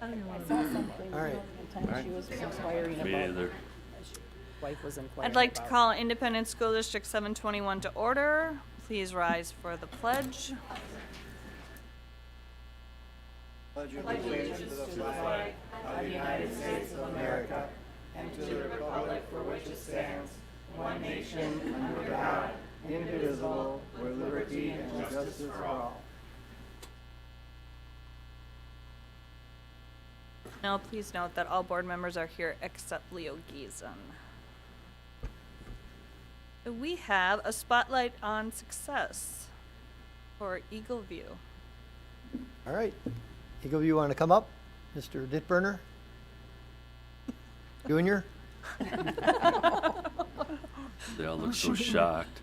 saw something. All right. One time she was inquiring Me about. either. Wife was inquiring. I'd like to about- call Independent School District 721 to order. Please rise for the pledge. Indivisible, with liberty and justice for all. Now, please note that all board members are here except Leo Giesen. We have a spotlight on success for Eagle View. All right. Eagle, you want to come up? Mr. Ditburner? Junior? They all look so shocked.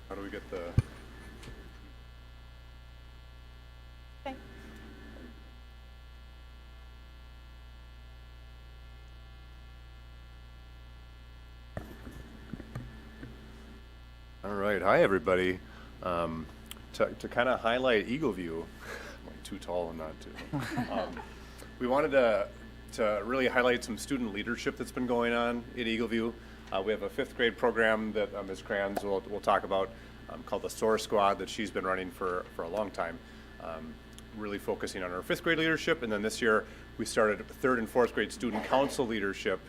How do we get the? All right, hi everybody. To kind of highlight Eagle View, I'm like too tall and not to. We wanted to really highlight some student leadership that's been going on in Eagle View. We have a 5th grade program that Ms. Kranz will talk about called the SOAR Squad that she's been running for a long time. Really focusing on our 5th grade leadership, and then this year we started 3rd and 4th grade student council leadership,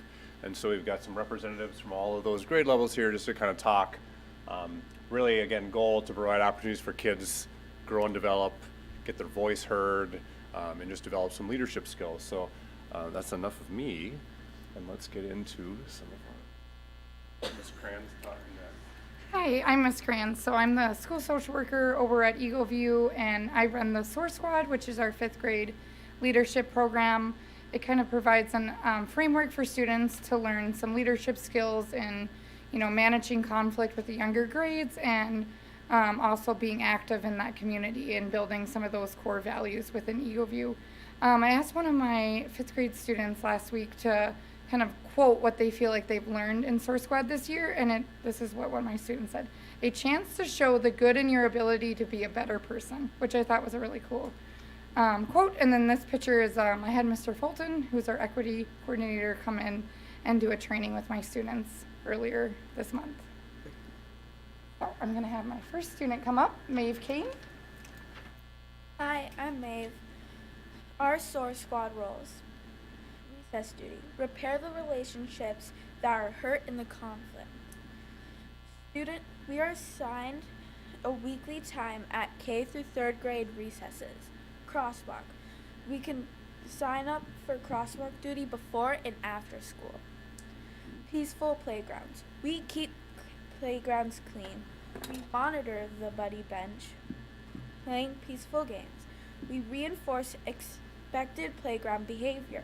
and so we've got some representatives from all of those grade levels here just to kind of talk. Really, again, goal to provide opportunities for kids grow and develop, get their voice heard, and just develop some leadership skills. So that's enough of me, and let's get into some of our Ms. Kranz talking next. Hi, I'm Ms. Kranz. So I'm the school social worker over at Eagle View, and I run the SOAR Squad, which is our 5th grade leadership program. It kind of provides an framework for students to learn some leadership skills in, managing conflict with the younger grades, and also being active in that community and building some of those core values within Eagle View. I asked one of my 5th grade students last week to kind of quote what they feel like they've learned in SOAR Squad this year, and this is what one of my students said: a chance to show the good in your ability to be a better person, which I thought was a really cool quote. And then this picture is, I had Mr. Fulton, who's our equity coordinator, come in and do a training with my students earlier this month. So I'm gonna have my first student come up, Maeve Kane. Hi, I'm Maeve. Our SOAR Squad roles: recess duty, repair the relationships that are hurt in the conflict. We are assigned a weekly time at K through 3rd grade recesses. Crosswalk. We can sign up for crosswalk duty before and after school. Peaceful playgrounds. We keep playgrounds clean. We monitor the buddy bench, playing peaceful games. We reinforce expected playground behavior.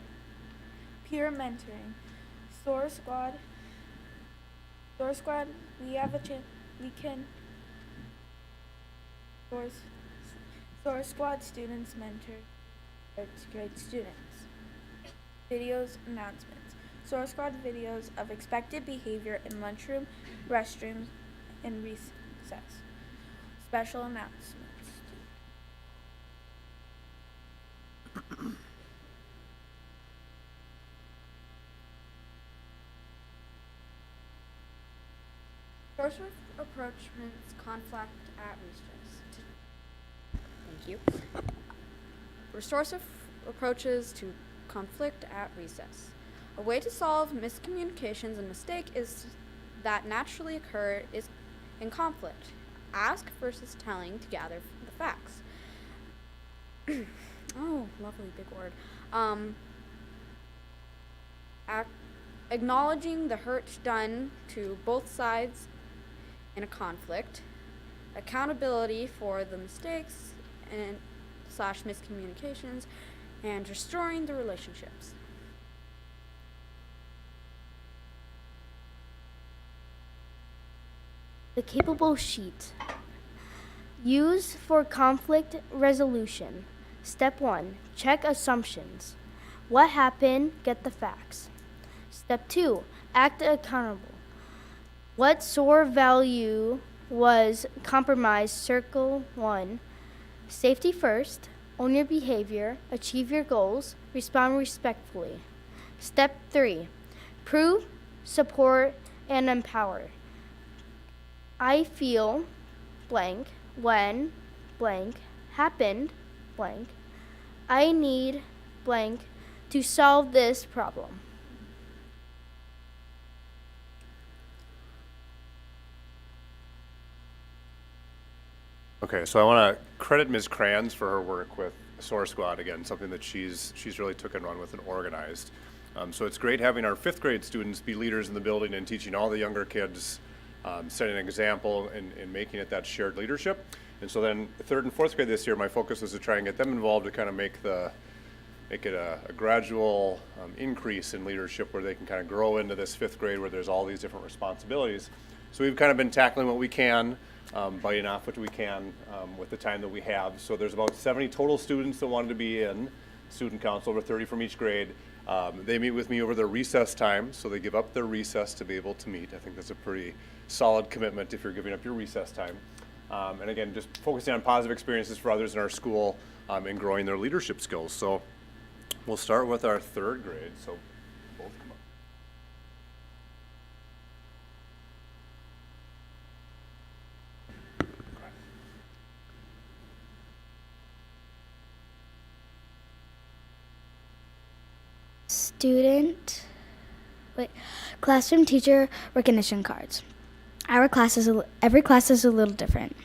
Peer mentoring. SOAR Squad, we have a chance, SOAR Squad students mentor 3rd grade students. Videos, announcements. SOAR Squad videos of expected behavior in lunchroom, restrooms, and recess. Special announcements. Source of approachments, conflict at recess. Thank you. Restorative approaches to conflict at recess. A way to solve miscommunications and mistake is that naturally occur is in conflict. Ask versus telling to gather the facts. Oh, lovely big word. Acknowledging the hurt done to both sides in a conflict, accountability for the mistakes and / miscommunications, and restoring the relationships. The capable sheet. Use for conflict resolution. Step 1, check assumptions. What happened? Get the facts. Step 2, act accountable. What SOAR value was compromised? Circle 1. Safety first, own your behavior, achieve your goals, respond respectfully. Step 3, prove, support, and empower. I feel blank when blank happened blank. I need blank to solve this problem. Okay, so I want to credit Ms. Kranz for her work with Source Squad, again, something that she's really took and run with and organized. So it's great having our 5th grade students be leaders in the building and teaching all the younger kids, setting an example and making it that shared leadership. And so then 3rd and 4th grade this year, my focus was to try and get them involved to kind of make it a gradual increase in leadership where they can kind of grow into this 5th grade where there's all these different responsibilities. So we've kind of been tackling what we can, biting off what we can with the time that we have. So there's about 70 total students that wanted to be in student council, over 30 from each grade. They meet with me over their recess time, so they give up their recess to be able to meet. I think that's a pretty solid commitment if you're giving up your recess time. And again, just focusing on positive experiences for others in our school and growing their leadership skills. So we'll start with our 3rd grade. So both come up. Classroom teacher recognition cards. Every class is a little different.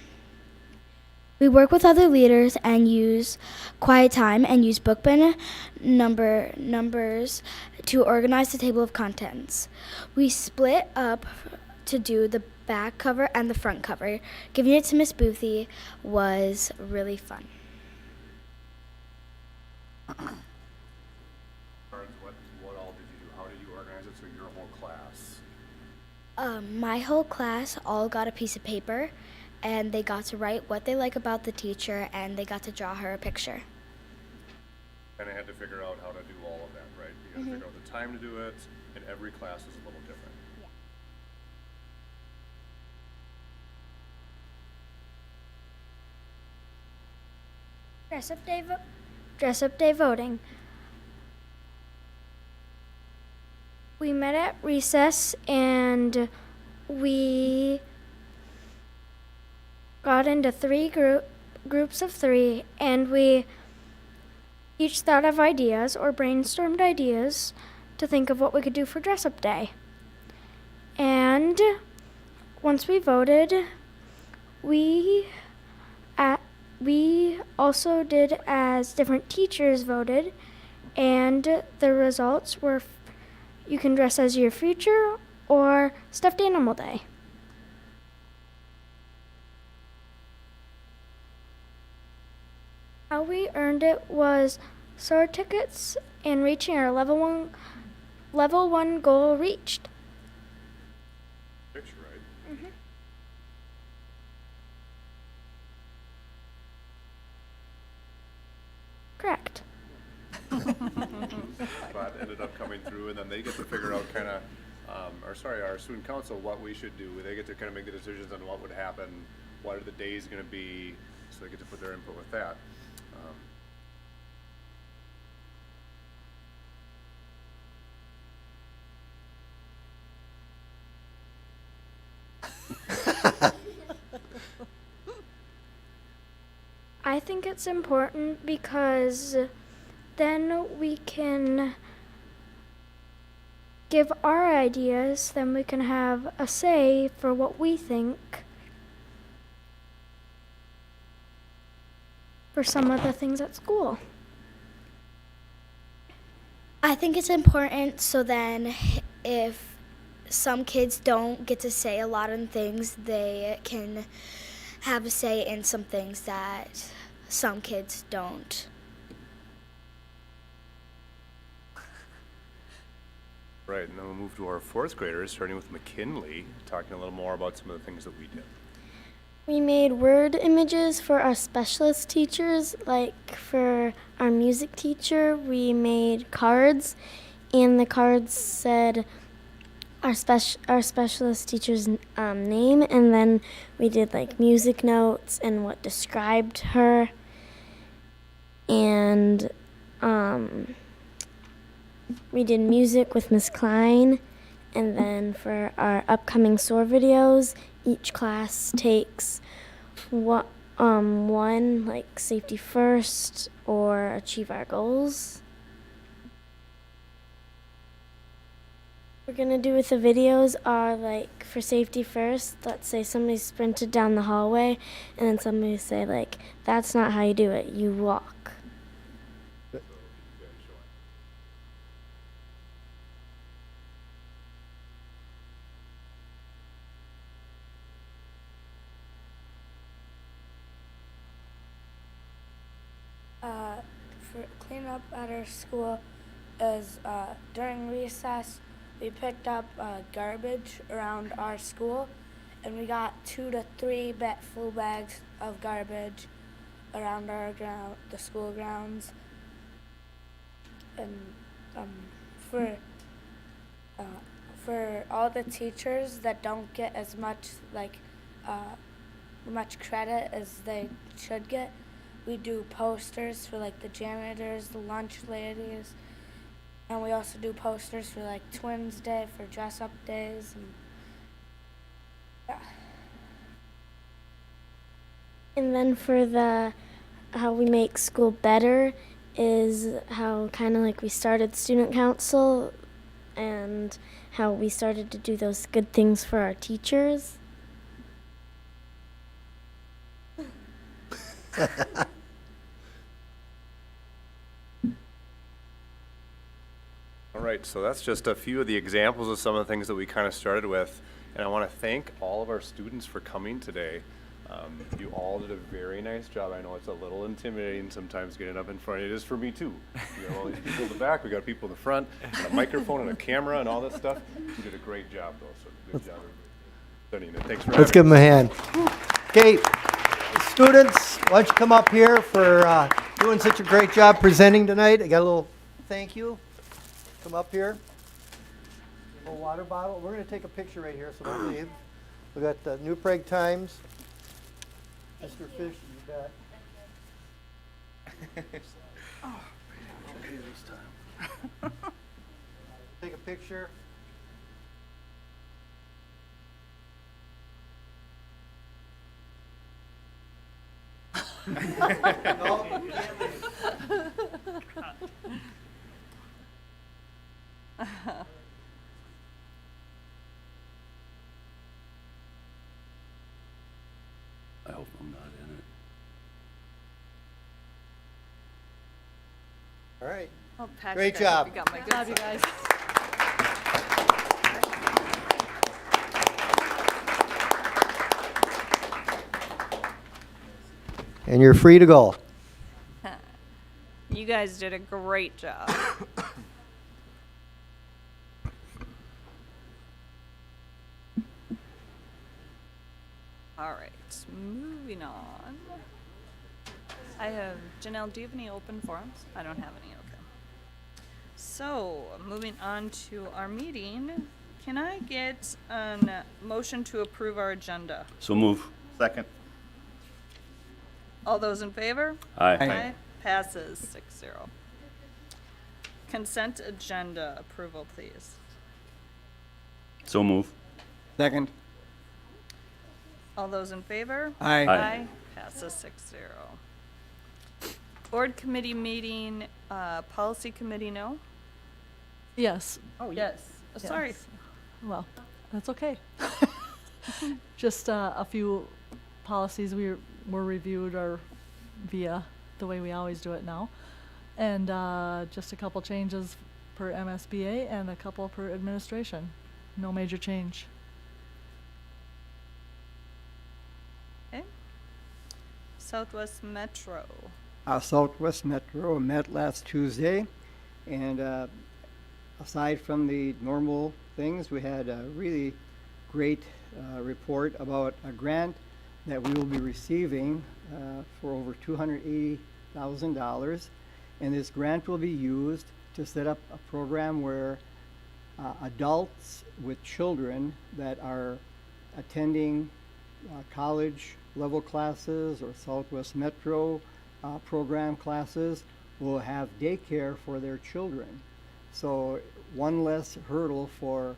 We work with other leaders and use quiet time and use book bin numbers to organize the table of contents. We split up to do the back cover and the front cover. Giving it to Miss Boothie was really fun. What all did you do? How did you organize it so your whole class? My whole class all got a piece of paper, and they got to write what they like about the teacher, and they got to draw her a picture. And I had to figure out how to do all of that, right? You got to figure out the time to do it, and every class is a little different. Dress up day voting. We met at recess and we got into 3 groups of 3, and we each thought of ideas or brainstormed ideas to think of what we could do for dress up day. And once we voted, we also did as different teachers voted, and the results were you can dress as your future or stuffed animal day. How we earned it was sword tickets and reaching our level one goal reached. Picture, right? Mm-hmm. Correct. But ended up coming through, and then they get to figure out kind of, our student council, what we should do. They get to kind of make the decisions on what would happen, what are the days going to be, so they get to put their input with that. I think it's important because then we can give our ideas, then we can have a say for what we think for some of the things at school. I think it's important so then if some kids don't get to say a lot of things, they can have a say in some things that some kids don't. Right, and then we'll move to our 4th graders, starting with McKinley, talking a little more about some of the things that we did. We made word images for our specialist teachers, like for our music teacher, we made cards, and the cards said our specialist teacher's name, and then we did like music notes and what described her, and we did music with Miss Klein. And then for our upcoming SOAR videos, each class takes one, like safety first or achieve our goals. What we're gonna do with the videos are like for safety first, let's say somebody sprinted down the hallway and then somebody say like, that's not how you do it, you walk. For cleanup at our school is during recess we picked up garbage around our school, and we got 2 to 3 full bags of garbage around the school grounds. And for all the teachers that don't get as much much credit as they should get, we do posters for like the janitors, the lunch ladies, and we also do posters for like Twins Day, for dress up days, and yeah. And then for the how we make school better is how kind of like we started student council and how we started to do those good things for our teachers. All right, so that's just a few of the examples of some of the things that we kind of started with. And I want to thank all of our students for coming today. You all did a very nice job. I know it's a little intimidating sometimes getting up in front. It is for me too. We got all these people in the back, we got people in the front, and a microphone and a camera and all this stuff. You did a great job though, so good job. Studying it. Thanks for Let's give having them a hand. Okay, students, why don't you come up here for doing such a great job presenting tonight. I got a little thank you. Come up here. A little water bottle. We're going to take a picture right here, so don't leave. We got the New Prague Times. Mr. Fish, you bet. Take a picture. No? I hope I'm not in it. All right. Oh, Patrick, Great I hope job. you got my good Love you side. guys. And you're free to go. You guys did a great job. All right, moving on. I have, Janelle, do you have any open forums? I don't have any, okay. So, moving on to our meeting, can I get a motion to approve our agenda? So move. Second. All those in favor? Aye. Passes 6-0. Consent agenda approval, please. So move. Second. All those in favor? Aye. Aye. Passes 6-0. Board committee meeting, policy committee, no? Yes. Oh, yes. Sorry. Yes. Well, that's okay. Just a few policies were reviewed or via the way we always do it now. And just a couple changes per MSBA and a couple per administration. No major change. Okay. Southwest Metro. Southwest Metro met last Tuesday, and aside from the normal things, we had a really great report about a grant that we will be receiving for over $280,000. And this grant will be used to set up a program where adults with children that are attending college level classes or Southwest Metro program classes will have daycare for their children. So one less hurdle for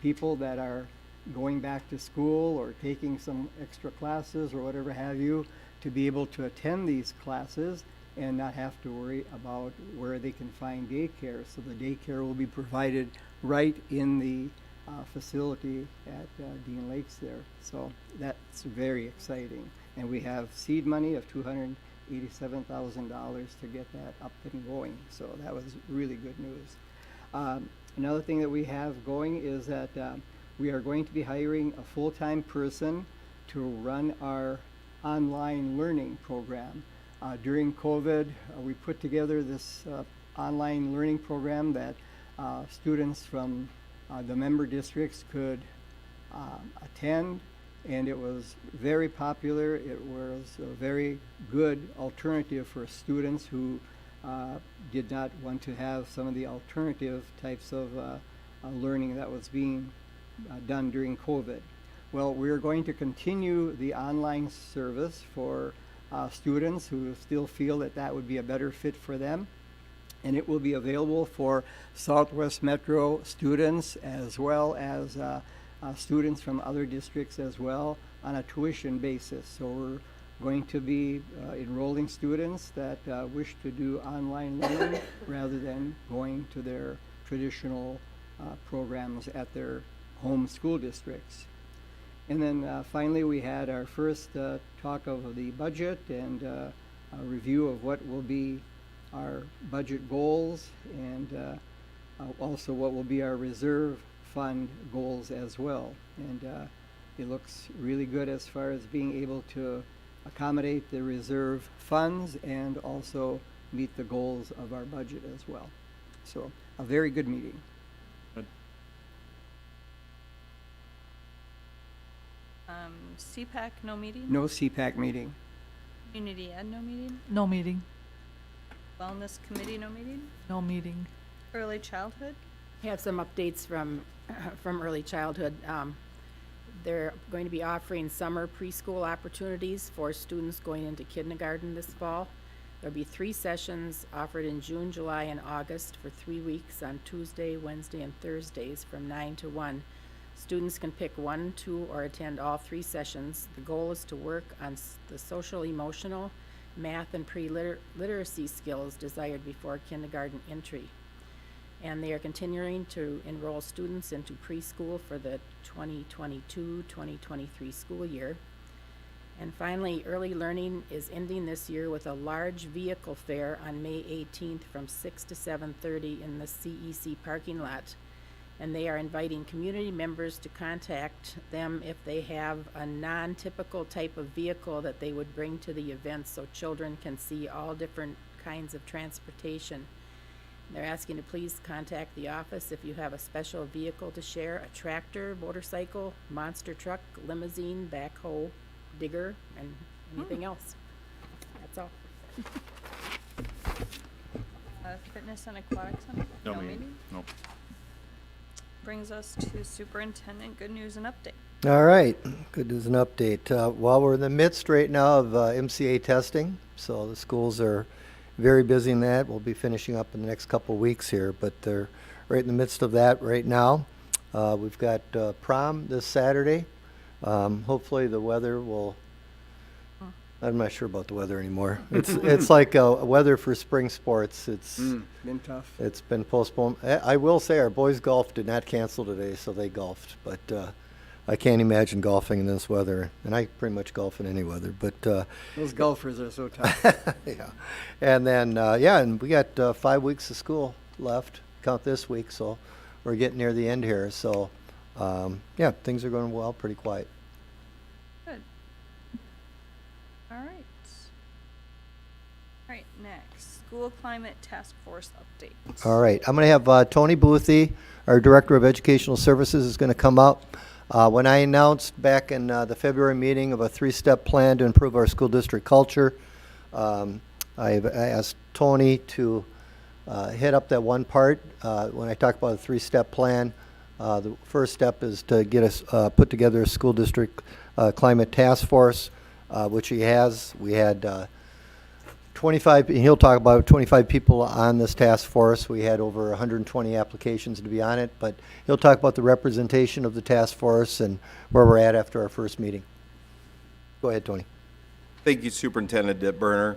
people that are going back to school or taking some extra classes or whatever have you, to be able to attend these classes and not have to worry about where they can find daycare. So the daycare will be provided right in the facility at Dean Lakes there. So that's very exciting. And we have seed money of $287,000 to get that up and going. So that was really good news. Another thing that we have going is that we are going to be hiring a full-time person to run our online learning program. During COVID, we put together this online learning program that students from the member districts could attend, and it was very popular. It was a very good alternative for students who did not want to have some of the alternative types of learning that was being done during COVID. Well, we're going to continue the online service for students who still feel that that would be a better fit for them. And it will be available for Southwest Metro students as well as students from other districts as well on a tuition basis. So we're going to be enrolling students that wish to do online learning rather than going to their traditional programs at their home school districts. And then finally, we had our first talk of the budget and a review of what will be our budget goals and also what will be our reserve fund goals as well. And it looks really good as far as being able to accommodate the reserve funds and also meet the goals of our budget as well. So a very good meeting. CPAC, no meeting? No CPAC meeting. Community Ed, no meeting? No meeting. Wellness Committee, no meeting? No meeting. Early Childhood? I have some updates from early childhood. They're going to be offering summer preschool opportunities for students going into kindergarten this fall. There'll be 3 sessions offered in June, July, and August for 3 weeks on Tuesday, Wednesday, and Thursdays from 9 to 1. Students can pick 1, 2, or attend all 3 sessions. The goal is to work on the social, emotional, math, and pre-literacy skills desired before kindergarten entry. And they are continuing to enroll students into preschool for the 2022-2023 school year. And finally, early learning is ending this year with a large vehicle fair on May 18th from 6 to 7:30 in the CEC parking lot. And they are inviting community members to contact them if they have a non-typical type of vehicle that they would bring to the event so children can see all different kinds of transportation. They're asking to please contact the office if you have a special vehicle to share, a tractor, motorcycle, monster truck, limousine, backhoe, digger, and anything else. That's all. Fitness and Aquatic Center? No meeting. Nope. Brings us to Superintendent Good News and Update. All right, good news and update. While we're in the midst right now of MCA testing, so the schools are very busy in that. We'll be finishing up in the next couple of weeks here, but they're right in the midst of that right now. We've got prom this Saturday. Hopefully the weather will, I'm not sure about the weather anymore. It's like weather for spring sports. It's Been tough. It's been postponed. I will say our boys' golf did not cancel today, so they golfed. But I can't imagine golfing in this weather, and I pretty much golf in any weather. But Those golfers are so tough. yeah, and then and we got 5 weeks of school left. Count this week, so we're getting near the end here. So things are going well. Pretty quiet. Good. All right. All right, next, School Climate Task Force update. All right, I'm going to have Tony Boothie, our Director of Educational Services, is going to come up. When I announced back in the February meeting of a 3-step plan to improve our school district culture, I asked Tony to hit up that one part. When I talk about a 3-step plan, the first step is to get us put together a school district climate task force, which he has. We had 25, and he'll talk about 25 people on this task force. We had over 120 applications to be on it, but he'll talk about the representation of the task force and where we're at after our first meeting. Go ahead, Tony. Thank you, Superintendent Dittburner.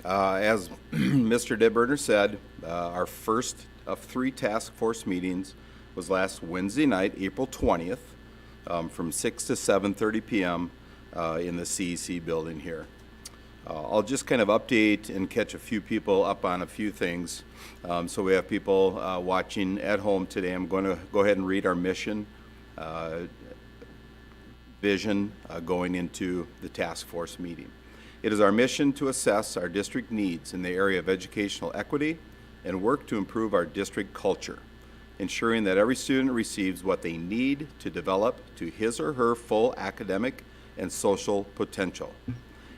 As Mr. Dittburner said, our first of 3 task force meetings was last Wednesday night, April 20th, from 6 to 7:30 p.m. In the CEC building here. I'll just kind of update and catch a few people up on a few things. So we have people watching at home today. I'm going to go ahead and read our mission, vision going into the task force meeting. It is our mission to assess our district needs in the area of educational equity and work to improve our district culture, ensuring that every student receives what they need to develop to his or her full academic and social potential.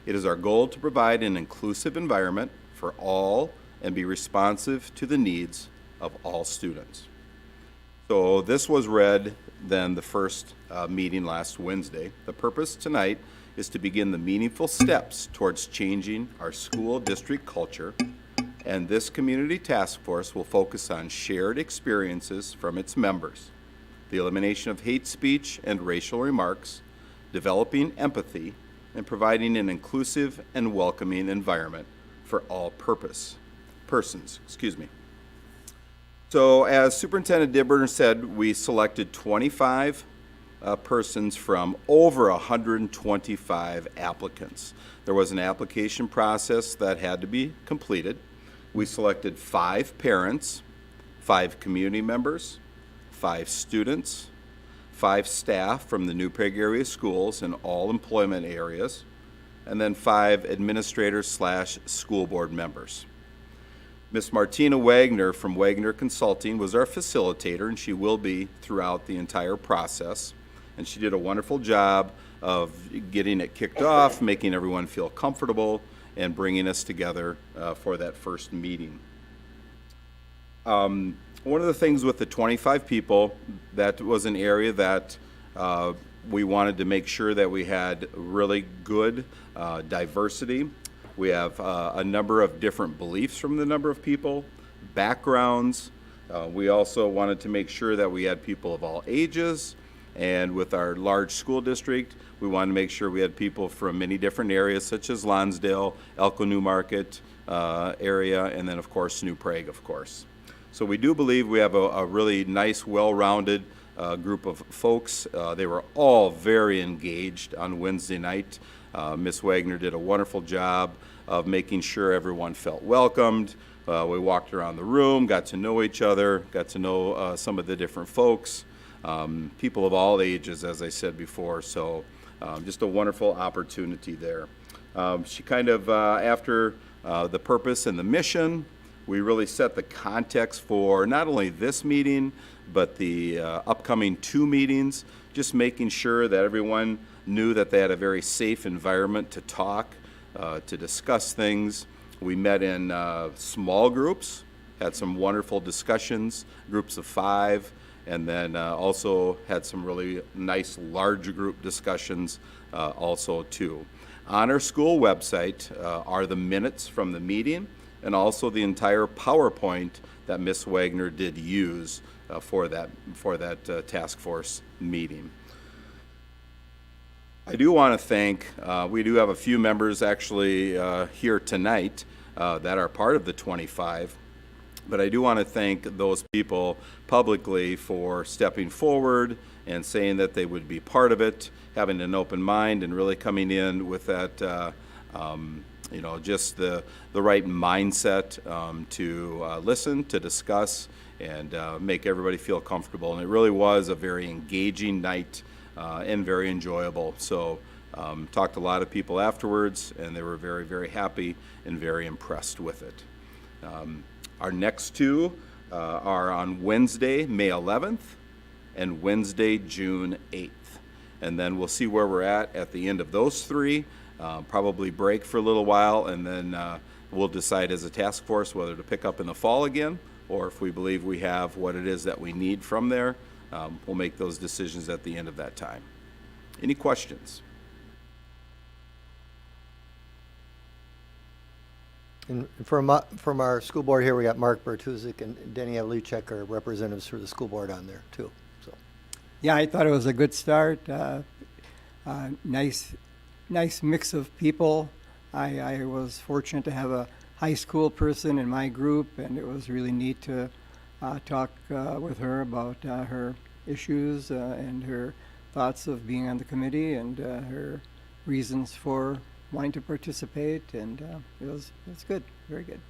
It is our goal to provide an inclusive environment for all and be responsive to the needs of all students. So this was read then the first meeting last Wednesday. The purpose tonight is to begin the meaningful steps towards changing our school district culture, and this community task force will focus on shared experiences from its members, the elimination of hate speech and racial remarks, developing empathy, and providing an inclusive and welcoming environment for all persons. So as Superintendent Dittburner said, we selected 25 persons from over 125 applicants. There was an application process that had to be completed. We selected 5 parents, 5 community members, 5 students, 5 staff from the New Prague area schools in all employment areas, and then 5 administrators/school board members. Ms. Martina Wagner from Wagner Consulting was our facilitator, and she will be throughout the entire process. And she did a wonderful job of getting it kicked off, making everyone feel comfortable, and bringing us together for that first meeting. One of the things with the 25 people, that was an area that we wanted to make sure that we had really good diversity. We have a number of different beliefs from the number of people, backgrounds. We also wanted to make sure that we had people of all ages, and with our large school district, we wanted to make sure we had people from many different areas such as Lonsdale, Elko New Market area, and then of course New Prague, of course. So we do believe we have a really nice, well-rounded group of folks. They were all very engaged on Wednesday night. Ms. Wagner did a wonderful job of making sure everyone felt welcomed. We walked around the room, got to know each other, got to know some of the different folks, people of all ages, as I said before. So just a wonderful opportunity there. She kind of, after the purpose and the mission, we really set the context for not only this meeting, but the upcoming 2 meetings, just making sure that everyone knew that they had a very safe environment to talk, to discuss things. We met in small groups, had some wonderful discussions, groups of 5, and then also had some really nice large group discussions also too. On our school website are the minutes from the meeting, and also the entire PowerPoint that Ms. Wagner did use for that task force meeting. I do want to thank, we do have a few members actually here tonight that are part of the 25, but I do want to thank those people publicly for stepping forward and saying that they would be part of it, having an open mind and really coming in with that you know, just the right mindset to listen, to discuss, and make everybody feel comfortable. And it really was a very engaging night and very enjoyable. So talked to a lot of people afterwards, and they were very, very happy and very impressed with it. Our next 2 are on Wednesday, May 11th, and Wednesday, June 8th. And then we'll see where we're at the end of those 3. Probably break for a little while, and then we'll decide as a task force whether to pick up in the fall again, or if we believe we have what it is that we need from there, we'll make those decisions at the end of that time. Any questions? And from our school board here, we got Mark Bertuzik and Denny Avlicek are representatives for the school board on there too. So, Yeah, I thought it was a good start. Nice mix of people. I was fortunate to have a high school person in my group, and it was really neat to talk with her about her issues and her thoughts of being on the committee and her reasons for wanting to participate, and it was good, very good.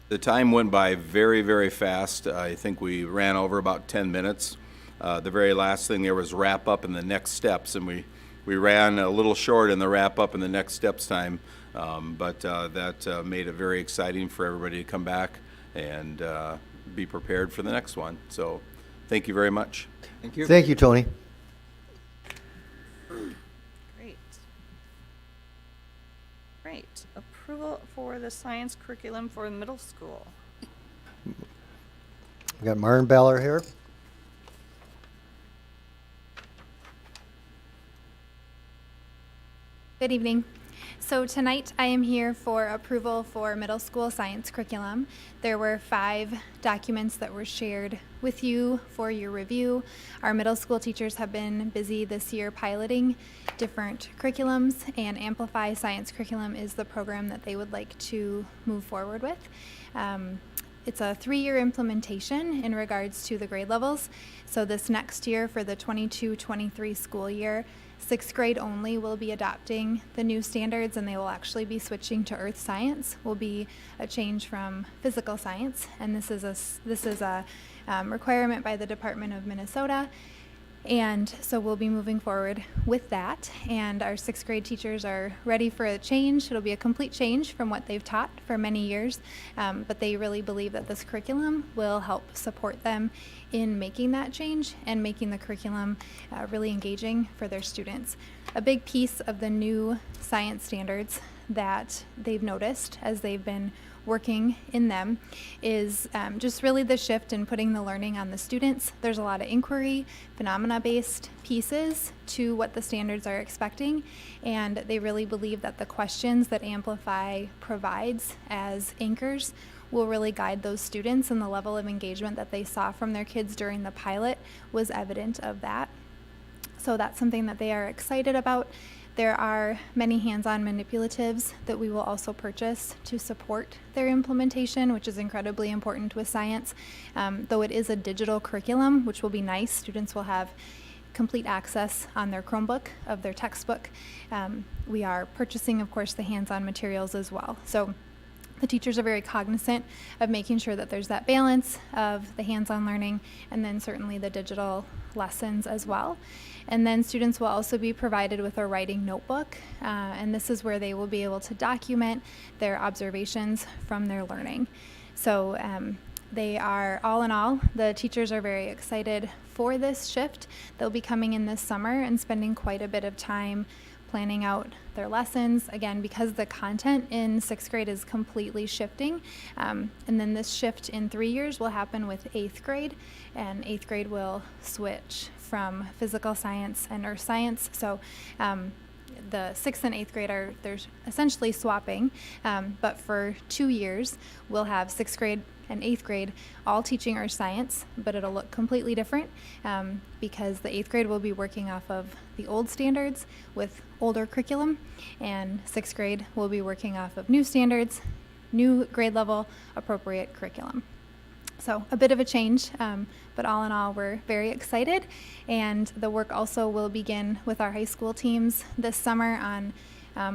The time went by very, very fast. I think we ran over about 10 minutes. The very last thing there was wrap up and the next steps, and we ran a little short in the wrap up and the next steps time, but that made it very exciting for everybody to come back and be prepared for the next one. So thank you very much. Thank you. thank you, Tony. Great. Great. Approval for the science curriculum for middle school. We got Maren Baller here. Good evening. So tonight I am here for approval for middle school science curriculum. There were 5 documents that were shared with you for your review. Our middle school teachers have been busy this year piloting different curriculums, and Amplify Science Curriculum is the program that they would like to move forward with. It's a 3-year implementation in regards to the grade levels. So this next year for the 22-23 school year, 6th grade only will be adopting the new standards, and they will actually be switching to earth science. Will be a change from physical science, and this is a requirement by the Department of Minnesota. And so we'll be moving forward with that, and our 6th grade teachers are ready for a change. It'll be a complete change from what they've taught for many years, but they really believe that this curriculum will help support them in making that change and making the curriculum really engaging for their students. A big piece of the new science standards that they've noticed as they've been working in them is just really the shift in putting the learning on the students. There's a lot of inquiry, phenomena-based pieces to what the standards are expecting, and they really believe that the questions that Amplify provides as anchors will really guide those students, and the level of engagement that they saw from their kids during the pilot was evident of that. So that's something that they are excited about. There are many hands-on manipulatives that we will also purchase to support their implementation, which is incredibly important with science. Though it is a digital curriculum, which will be nice, students will have complete access on their Chromebook of their textbook. We are purchasing, of course, the hands-on materials as well. So the teachers are very cognizant of making sure that there's that balance of the hands-on learning and then certainly the digital lessons as well. And then students will also be provided with a writing notebook, and this is where they will be able to document their observations from their learning. So they are, all in all, the teachers are very excited for this shift. They'll be coming in this summer and spending quite a bit of time planning out their lessons, again, because the content in 6th grade is completely shifting. And then this shift in 3 years will happen with 8th grade, and 8th grade will switch from physical science and earth science. So the 6th and 8th grade they're essentially swapping, but for 2 years, we'll have 6th grade and 8th grade all teaching earth science, but it'll look completely different because the 8th grade will be working off of the old standards with older curriculum, and 6th grade will be working off of new standards, new grade level appropriate curriculum. So a bit of a change, but all in all, we're very excited. And the work also will begin with our high school teams this summer on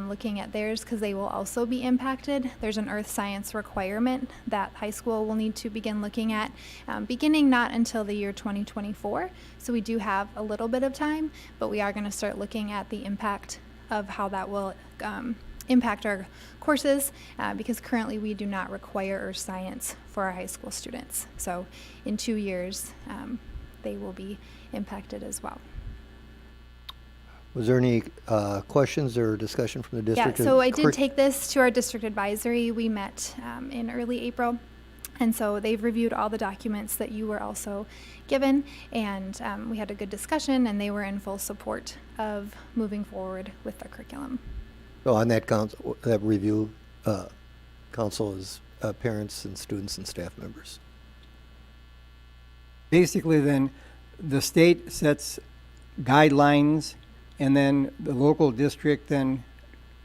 looking at theirs, because they will also be impacted. There's an earth science requirement that high school will need to begin looking at, beginning not until the year 2024. So we do have a little bit of time, but we are going to start looking at the impact of how that will impact our courses, because currently we do not require earth science for our high school students. So in 2 years, they will be impacted as well. Was there any questions or discussion from the district? Yeah, so I did take this to our district advisory. We met in early April, and so they've reviewed all the documents that you were also given, and we had a good discussion, and they were in full support of moving forward with the curriculum. So on that council, that review council is parents and students and staff members. Basically, then, the state sets guidelines, and then the local district then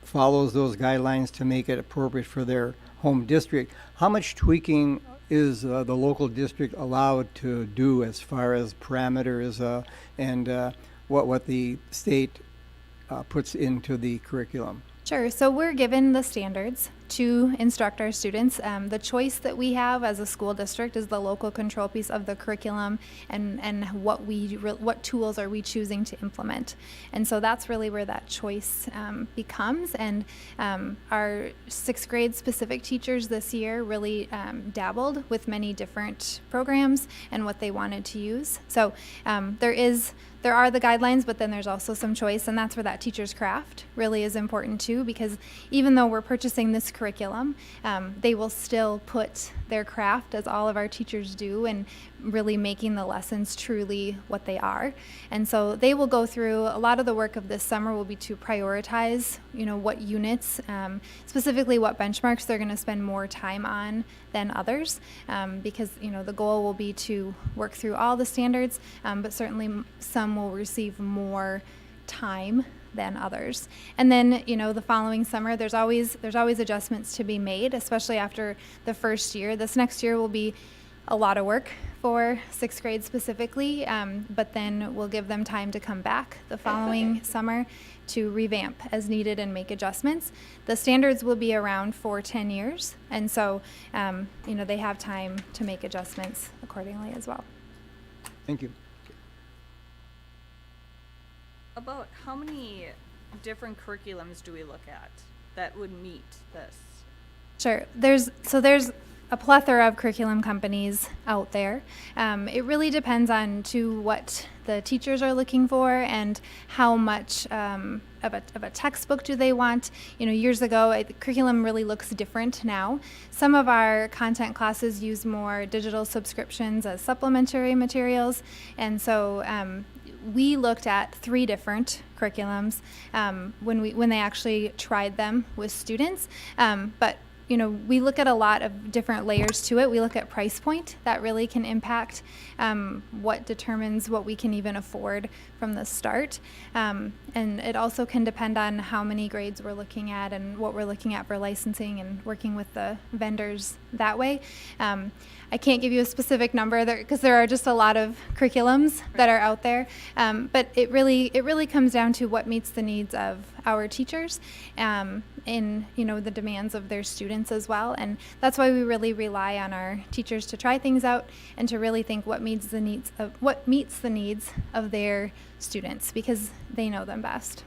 follows those guidelines to make it appropriate for their home district. How much tweaking is the local district allowed to do as far as parameters and what the state puts into the curriculum? Sure. So we're given the standards to instruct our students. The choice that we have as a school district is the local control piece of the curriculum and what tools are we choosing to implement. And so that's really where that choice becomes. And our sixth grade specific teachers this year really dabbled with many different programs and what they wanted to use. So there are the guidelines, but then there's also some choice, and that's where that teacher's craft really is important too, because even though we're purchasing this curriculum, they will still put their craft, as all of our teachers do, and really making the lessons truly what they are. And so they will go through, a lot of the work of this summer will be to prioritize, what units, specifically what benchmarks they're going to spend more time on than others, because, the goal will be to work through all the standards, but certainly some will receive more time than others. And then, the following summer, there's always adjustments to be made, especially after the first year. This next year will be a lot of work for sixth grade specifically, but then we'll give them time to come back the following summer to revamp as needed and make adjustments. The standards will be around for 10 years, and so they have time to make adjustments accordingly as well. Thank you. About how many different curriculums do we look at that would meet this? Sure. There's a plethora of curriculum companies out there. It really depends on what the teachers are looking for and how much of a textbook do they want. Years ago, the curriculum really looks different now. Some of our content classes use more digital subscriptions as supplementary materials, and so we looked at 3 different curriculums when they actually tried them with students, but we look at a lot of different layers to it. We look at price point. That really can impact what determines what we can even afford from the start. And it also can depend on how many grades we're looking at and what we're looking at for licensing and working with the vendors that way. I can't give you a specific number because there are just a lot of curriculums that are out there. But it really comes down to what meets the needs of our teachers in the demands of their students as well. And that's why we really rely on our teachers to try things out and to really think what meets the needs of their students, because they know them best.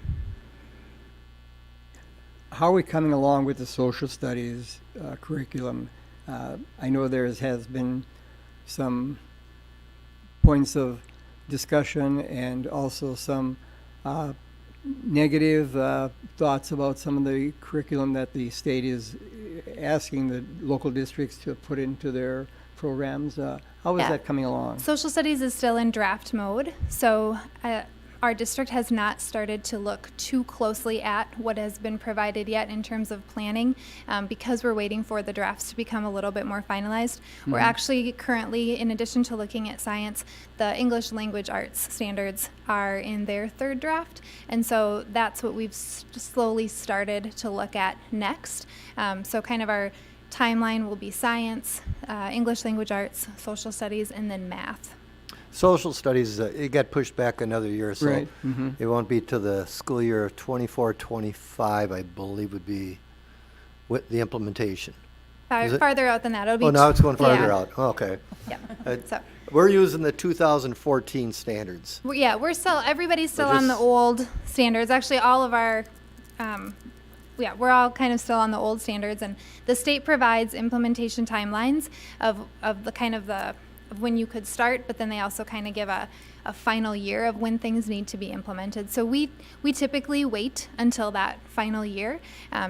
How are we coming along with the social studies curriculum? I know has been some points of discussion and also some negative thoughts about some of the curriculum that the state is asking the local districts to put into their programs. How is that coming along? Social studies is still in draft mode, so our district has not started to look too closely at what has been provided yet in terms of planning, because we're waiting for the drafts to become a little bit more finalized. Mm-hmm. We're actually currently, in addition to looking at science, the English language arts standards are in their 3rd draft, and so that's what we've slowly started to look at next. So kind of our timeline will be science, English language arts, social studies, and then math. Social studies, it got pushed back another year, so right. Mm-hmm. It won't be to the school year of 24-25, I believe, would be with the implementation. Farther out than that. It'll be now it's going farther out. Oh, okay. Yeah. So we're using the 2014 standards. Everybody's still on the old standards. Actually, all of our, we're all kind of still on the old standards, and the state provides implementation timelines of when you could start, but then they also kind of give a final year of when things need to be implemented. So we typically wait until that final year,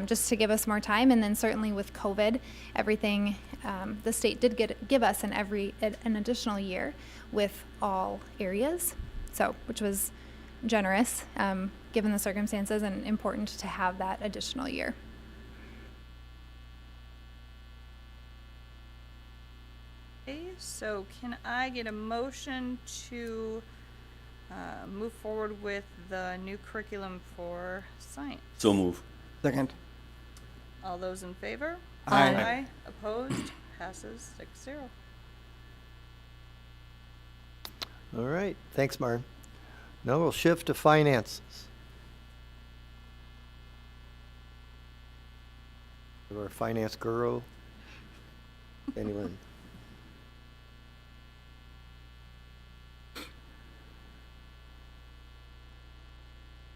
just to give us more time. And then certainly with COVID, everything, the state did give us an additional year with all areas, which was generous, given the circumstances, and important to have that additional year. Okay, so can I get a motion to move forward with the new curriculum for science? So move. Second. All those in favor? Aye. Opposed? Passes 6-0. All right, thanks, Martin. Now we'll shift to finances. Our finance guru, anyone?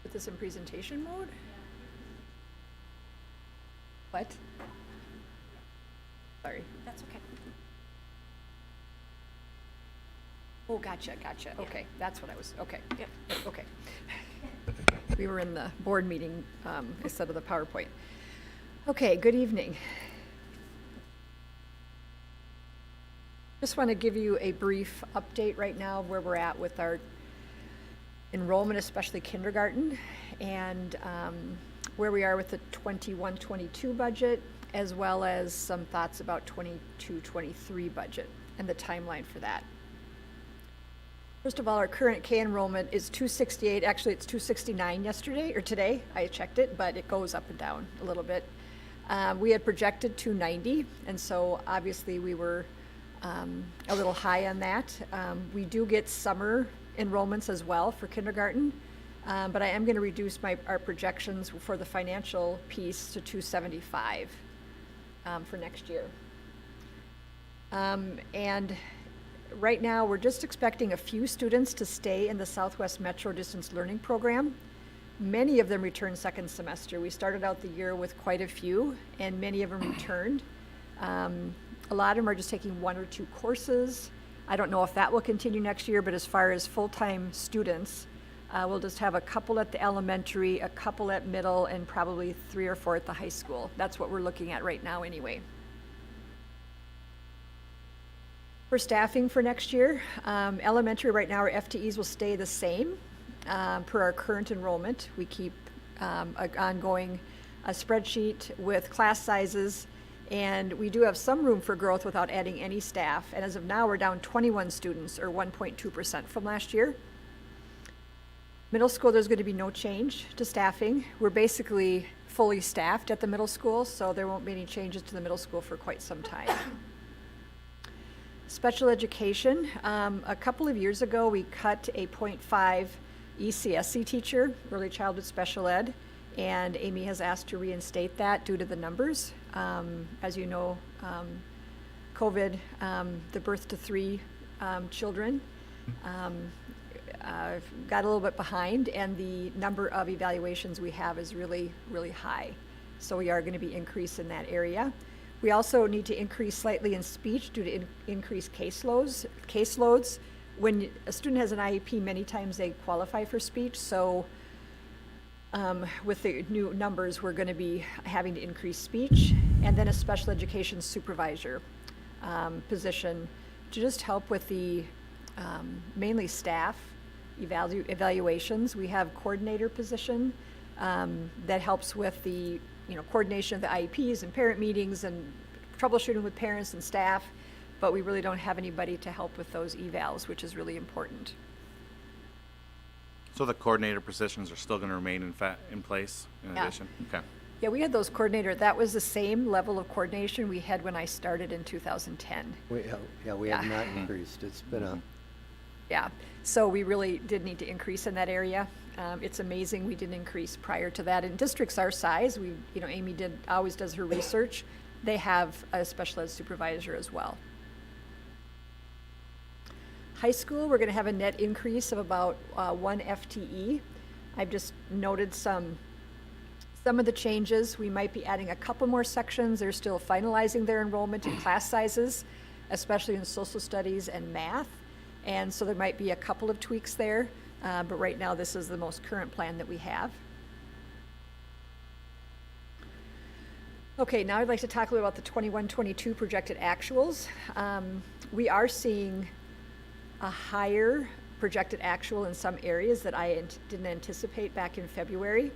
Put this in presentation mode? What? Sorry. That's okay. Oh, gotcha. Okay, that's what I was, okay, okay. We were in the board meeting instead of the PowerPoint. Okay, good evening. Just want to give you a brief update right now of where we're at with our enrollment, especially kindergarten, and where we are with the 21-22 budget, as well as some thoughts about 22-23 budget and the timeline for that. First of all, our current K enrollment is 268. Actually, it's 269 yesterday or today. I checked it, but it goes up and down a little bit. We had projected 290, and so obviously we were a little high on that. We do get summer enrollments as well for kindergarten, but I am going to reduce our projections for the financial piece to 275 for next year. And right now, we're just expecting a few students to stay in the Southwest Metro Distance Learning Program. Many of them return second semester. We started out the year with quite a few, and many of them returned. A lot of them are just taking 1 or 2 courses. I don't know if that will continue next year, but as far as full-time students, we'll just have a couple at the elementary, a couple at middle, and probably 3 or 4 at the high school. That's what we're looking at right now anyway. For staffing for next year, elementary right now, our FTEs will stay the same per our current enrollment. We keep an ongoing spreadsheet with class sizes, and we do have some room for growth without adding any staff. And as of now, we're down 21 students, or 1.2% from last year. Middle school, there's going to be no change to staffing. We're basically fully staffed at the middle school, so there won't be any changes to the middle school for quite some time. Special education, a couple of years ago, we cut a 0.5 ECSC teacher, early childhood special ed, and Amy has asked to reinstate that due to the numbers. As you know, COVID, the birth to 3 children, got a little bit behind, and the number of evaluations we have is really, really high. So we are going to be increasing that area. We also need to increase slightly in speech due to increased caseloads. When a student has an IEP, many times they qualify for speech. So with the new numbers, we're going to be having to increase speech, and then a special education supervisor position to just help with the mainly staff evaluations. We have coordinator position that helps with the coordination of the IEPs and parent meetings and troubleshooting with parents and staff, but we really don't have anybody to help with those evals, which is really important. So the coordinator positions are still going to remain in place in addition? Okay. Yeah, we had those coordinator. That was the same level of coordination we had when I started in 2010. We have not increased. It's been a... Yeah, so we really did need to increase in that area. It's amazing we didn't increase prior to that. In districts our size, Amy always does her research. They have a special ed supervisor as well. High school, we're going to have a net increase of about 1 FTE. I've just noted some of the changes. We might be adding a couple more sections. They're still finalizing their enrollment in class sizes, especially in social studies and math. And so there might be a couple of tweaks there. But right now, this is the most current plan that we have. Okay, now I'd like to talk a little about the 21-22 projected actuals. We are seeing a higher projected actual in some areas that I didn't anticipate back in February.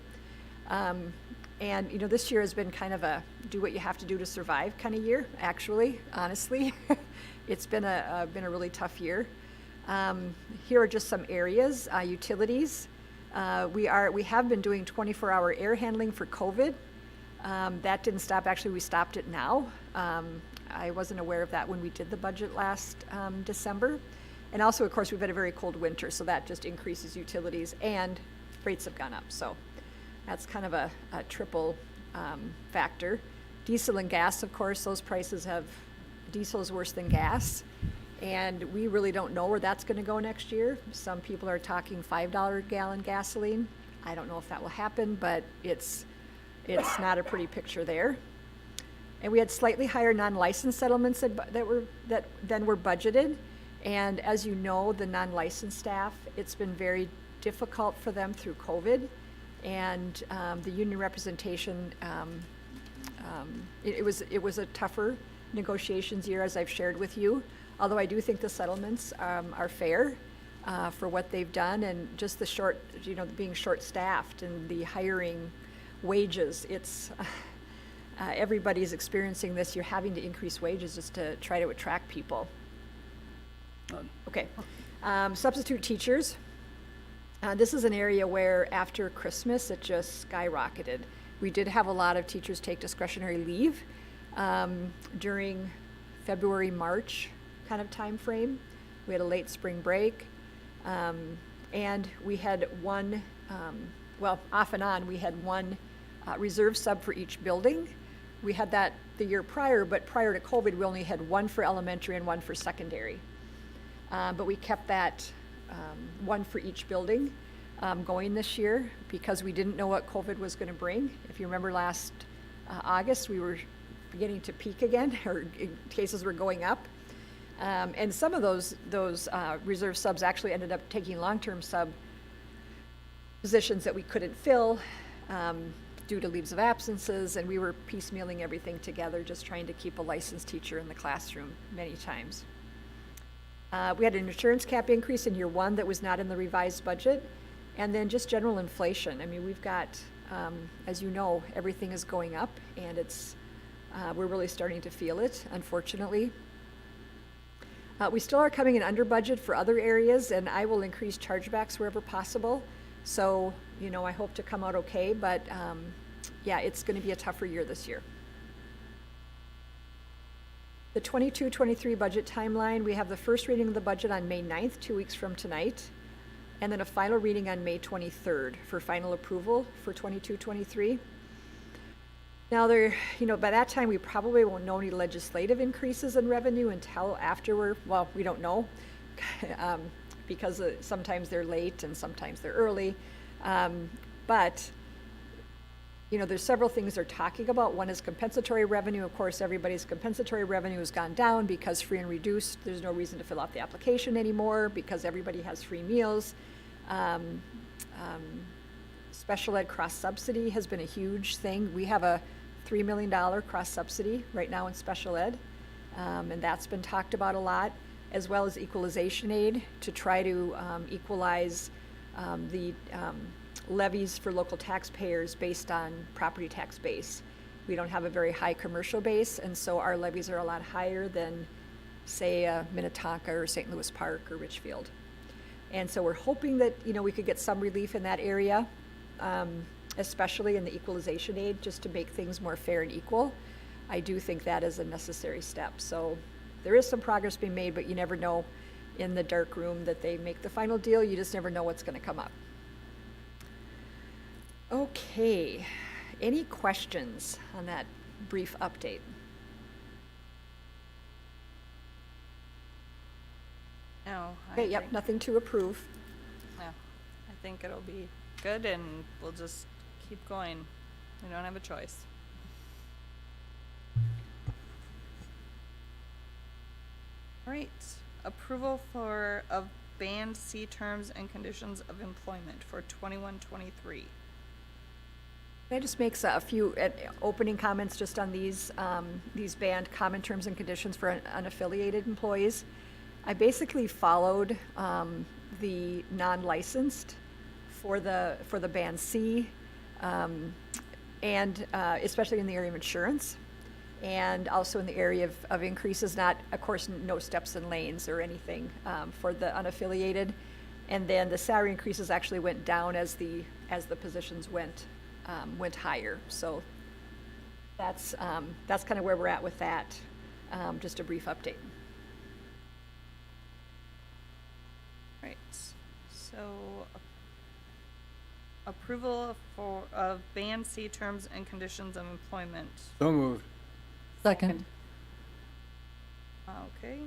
And you know, this year has been kind of a do what you have to do to survive kind of year, actually, honestly. It's been a really tough year. Here are just some areas. Utilities. We have been doing 24-hour air handling for COVID. That didn't stop. Actually, we stopped it now. I wasn't aware of that when we did the budget last December. And also, of course, we've had a very cold winter, so that just increases utilities, and rates have gone up. So that's kind of a triple factor. Diesel and gas, of course, those prices diesel is worse than gas. And we really don't know where that's going to go next year. Some people are talking $5 a gallon gasoline. I don't know if that will happen, but it's not a pretty picture there. And we had slightly higher non-licensed settlements than were budgeted. And as you know, the non-licensed staff, it's been very difficult for them through COVID. And the union representation, it was a tougher negotiations year, as I've shared with you. Although I do think the settlements are fair for what they've done, and just the being short-staffed and the hiring wages. It's everybody's experiencing this. You're having to increase wages just to try to attract people. Okay, substitute teachers. This is an area where after Christmas it just skyrocketed. We did have a lot of teachers take discretionary leave during February, March kind of time frame. We had a late spring break, and we had one, off and on, we had one reserve sub for each building. We had that the year prior, but prior to COVID, we only had one for elementary and one for secondary. But we kept that one for each building going this year because we didn't know what COVID was going to bring. If you remember last August, we were beginning to peak again, or cases were going up. And some of those reserve subs actually ended up taking long-term sub positions that we couldn't fill due to leaves of absences, and we were piecemealing everything together, just trying to keep a licensed teacher in the classroom many times. We had an insurance cap increase in year one that was not in the revised budget, and then just general inflation. I mean, we've got, as you know, everything is going up, and we're really starting to feel it, unfortunately. We still are coming in under budget for other areas, and I will increase chargebacks wherever possible. So, you know, I hope to come out okay, but yeah, it's going to be a tougher year this year. The 22-23 budget timeline, we have the first reading of the budget on May 9th, 2 weeks from tonight, and then a final reading on May 23rd for final approval for 22-23. Now, by that time, we probably won't know any legislative increases in revenue until after we don't know, because sometimes they're late and sometimes they're early. But, you know, there's several things they're talking about. One is compensatory revenue. Of course, everybody's compensatory revenue has gone down because free and reduced, there's no reason to fill out the application anymore because everybody has free meals. Special ed cross subsidy has been a huge thing. We have a $3 million cross subsidy right now in special ed, and that's been talked about a lot, as well as equalization aid to try to equalize the levies for local taxpayers based on property tax base. We don't have a very high commercial base, and so our levies are a lot higher than, say, Minnetonka or St. Louis Park or Richfield. And so we're hoping that, you know, we could get some relief in that area, especially in the equalization aid, just to make things more fair and equal. I do think that is a necessary step. So there is some progress being made, but you never know in the dark room that they make the final deal. You just never know what's going to come up. Okay, any questions on that brief update? No. Okay, yep, nothing to approve. No, I think it'll be good, and we'll just keep going. We don't have a choice. All right, approval of Band C terms and conditions of employment for 21-23. Can I just make a few opening comments just on these band common terms and conditions for unaffiliated employees? I basically followed the non-licensed for the Band C, and especially in the area of insurance, and also in the area of increases, not, of course, no steps and lanes or anything for the unaffiliated. And then the salary increases actually went down as the positions went higher. So that's kind of where we're at with that. Just a brief update. Right. So approval of Band C terms and conditions of employment. So moved. Second. Okay.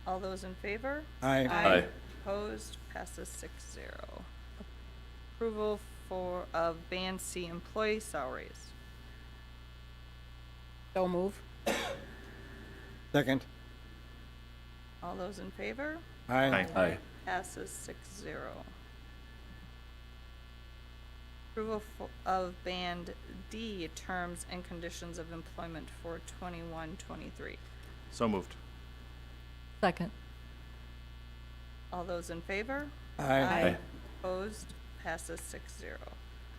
All those in favor? Aye. Aye. Opposed? Passes 6-0. Approval of Band C employee salaries. So move. Second. All those in favor? Aye. Aye. Passes 6-0. Approval of Band D terms and conditions of employment for 21-23. So moved. Second. All those in favor? Aye. Opposed? Passes 6-0.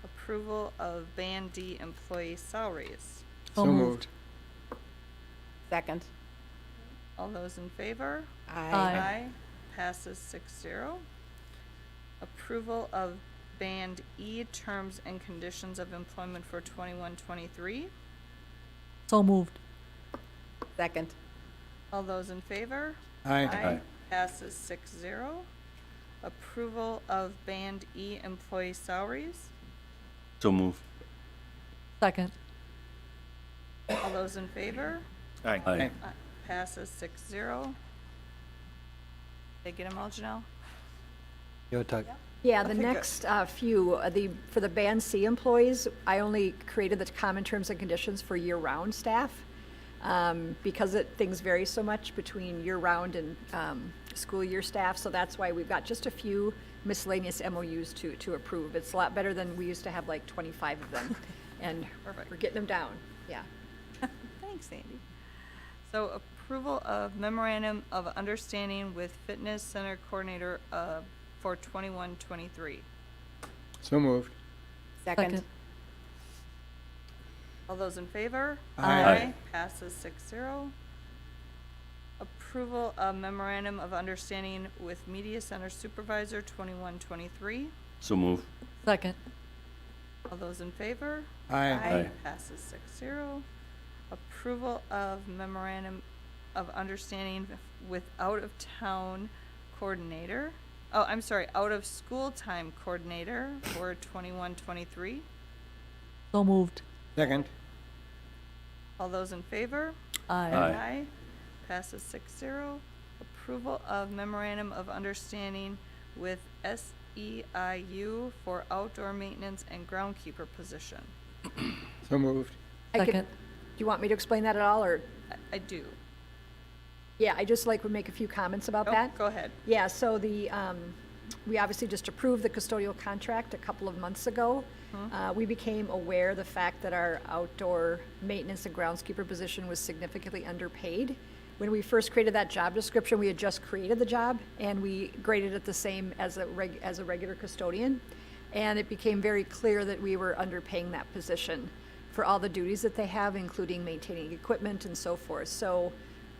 Approval of Band D employee salaries. So moved. Second. All those in favor? Aye. Passes 6-0. Approval of Band E terms and conditions of employment for 21-23. So moved. Second. All those in favor? Aye. Aye. Passes 6-0. Approval of Band E employee salaries. So move. Second. All those in favor? Aye. Aye. Passes 6-0. They get them all, Janelle? Go, Tuck. Yeah, the Okay, good. next few, for the Band C employees, I only created the common terms and conditions for year-round staff, because things vary so much between year-round and school year staff, so that's why we've got just a few miscellaneous MOUs to approve. It's a lot better than we used to have, like 25 of them, and Perfect. we're getting them down, yeah. Thanks, Sandy. So approval of memorandum of understanding with fitness center coordinator for 21-23. So moved. Second. All those in favor? Aye. Passes 6-0. Approval of memorandum of understanding with media center supervisor 21-23. So move. Second. All those in favor? Aye. Aye. Passes 6-0. Approval of memorandum of understanding with out-of-town coordinator. Oh, I'm sorry, out-of-school time coordinator for 21-23. So moved. Second. All those in favor? Aye. Aye. Passes 6-0. Approval of memorandum of understanding with SEIU for outdoor maintenance and groundkeeper position. So moved. Second. Do you want me to explain that at all, or? I do. Yeah, I just would make a few comments about Oh, that. go ahead. Yeah, so we obviously just approved the custodial contract a couple of months ago. We became aware of the fact that our outdoor maintenance and groundskeeper position was significantly underpaid. When we first created that job description, we had just created the job, and we graded it the same as a regular custodian. And it became very clear that we were underpaying that position for all the duties that they have, including maintaining equipment and so forth. So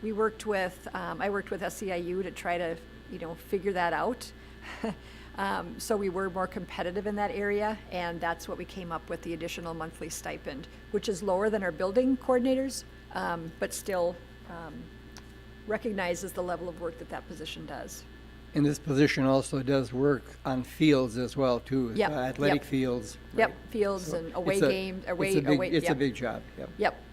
we worked with, I worked with SEIU to try to, figure that out. So we were more competitive in that area, and that's what we came up with, the additional monthly stipend, which is lower than our building coordinators, but still recognizes the level of work that position does. And this position also does work on fields as well, too. Yep, Athletic yep. fields. Yep, right. fields So and away it's a- games, it's away, a big- away. It's a yep. big job, yep. Yep.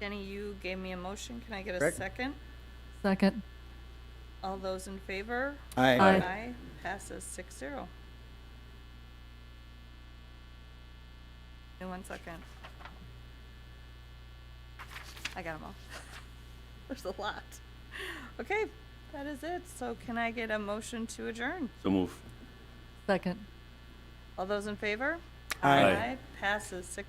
Jenny, you gave me a motion. Can I get a Correct. second? Second. All those in favor? Aye. Aye. Aye. Passes 6-0. In 1 second. I got them all. There's a lot. Okay, that is it. So can I get a motion to adjourn? So move. Second. All those in favor? Aye. Passes 6